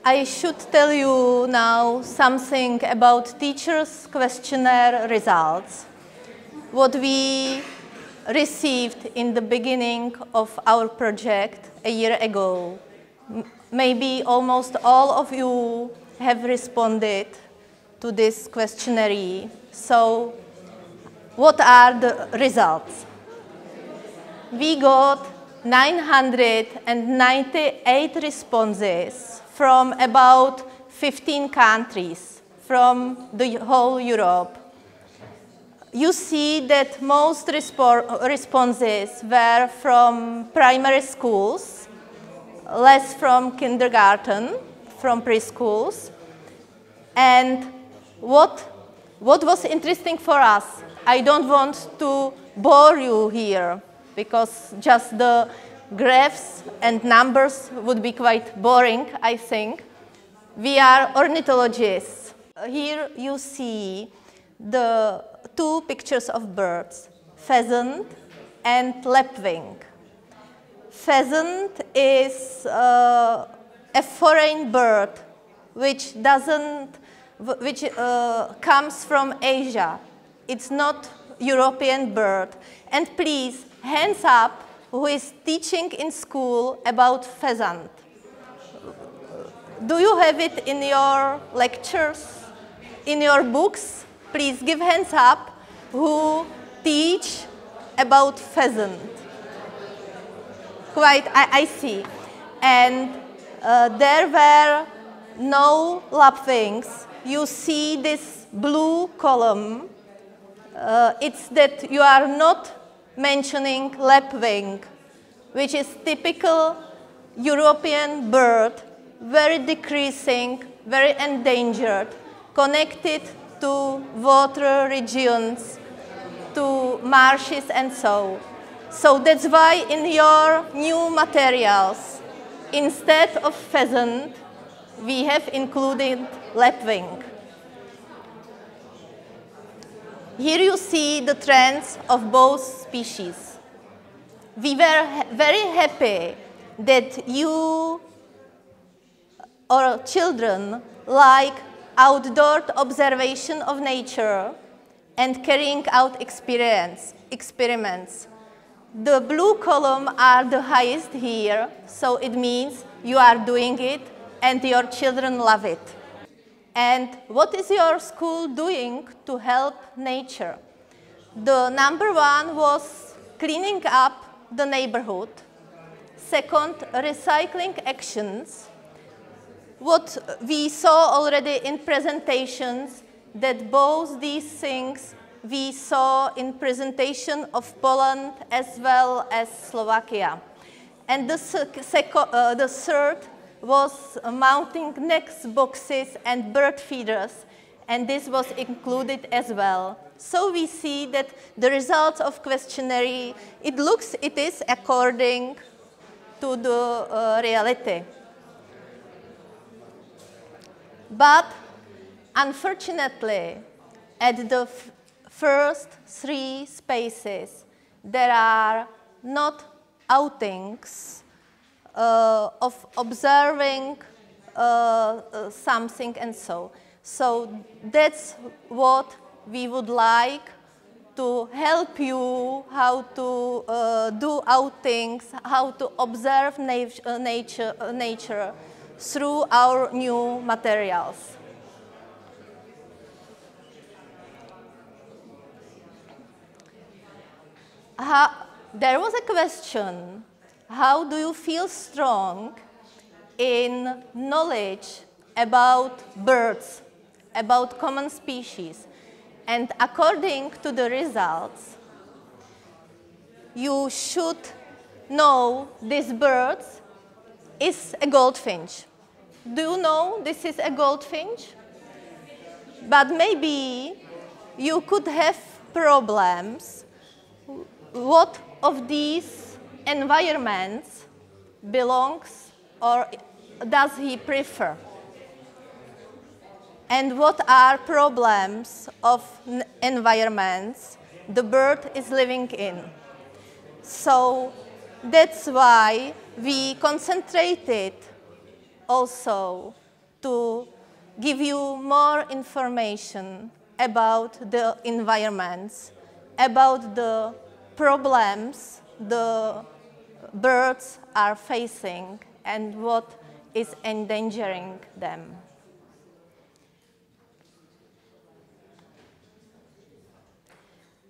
I should tell you now something about teachers' questionnaire results. What we received in the beginning of our project a year ago. Maybe almost all of you have responded to this questionnaire. So, what are the results? We got 998 responses from about 15 countries from the whole Europe. You see that most responses were from primary schools, less from kindergarten, from preschools. And what was interesting for us, I don't want to bore you here, because just the graphs and numbers would be quite boring, I think. We are ornithologists. Here you see the two pictures of birds, pheasant and lapwing. Pheasant is a foreign bird which comes from Asia. It's not European bird. And please, hands up who is teaching in school about pheasant. Do you have it in your lectures, in your books? Please give hands up who teach about pheasant. Quite, I see. And there were no lapwings. You see this blue column. It's that you are not mentioning lapwing, which is typical European bird, very decreasing, very endangered, connected to water regions, to marshes and so. So that's why in your new materials, instead of pheasant, we have included lapwing. Here you see the trends of both species. We were very happy that you or children like outdoor observation of nature and carrying out experiments. The blue column are the highest here, so it means you are doing it and your children love it. And what is your school doing to help nature? The number one was cleaning up the neighborhood. Second, recycling actions. What we saw already in presentations, that both these things we saw in presentation of Poland as well as Slovakia. And the third was mounting nest boxes and bird feeders, and this was included as well. So we see that the results of questionnaire, it is according to the reality. But unfortunately, at the first three spaces, there are not outings of observing something and so. So that's what we would like to help you how to do outings, how to observe nature through our new materials. There was a question, how do you feel strong in knowledge about birds, about common species? And according to the results, you should know this bird is a goldfinch. Do you know this is a goldfinch? But maybe you could have problems. What of these environments belongs or does he prefer? And what are problems of environments the bird is living in? So that's why we concentrated also to give you more information about the environments, about the problems the birds are facing and what is endangering them.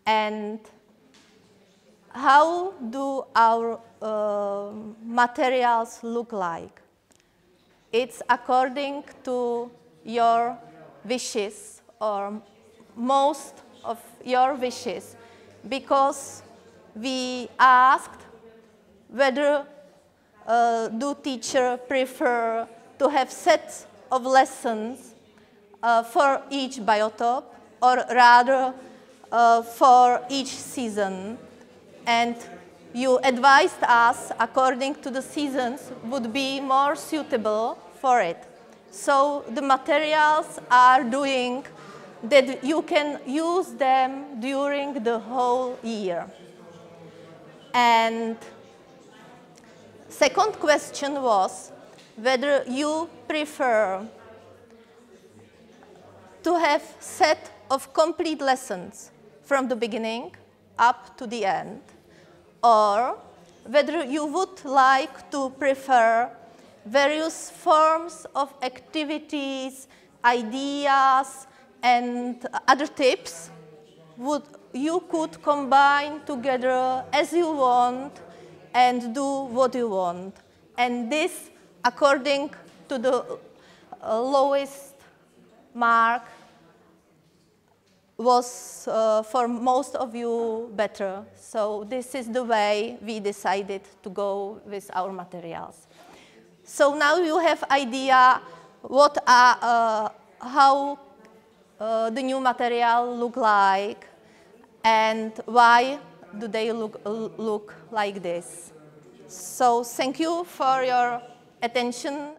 And how do our materials look like? It's according to your wishes, or most of your wishes, because we asked whether do teachers prefer to have sets of lessons for each biotope, or rather for each season. And you advised us, according to the seasons, would be more suitable for it. So the materials are doing that you can use them during the whole year. And second question was whether you prefer to have set of complete lessons from the beginning up to the end, or whether you would like to prefer various forms of activities, ideas, and other tips you could combine together as you want and do what you want. And this, according to the lowest mark, was for most of you better. So this is the way we decided to go with our materials. So now you have idea what how the new material look like and why do they look like this. So thank you for your attention.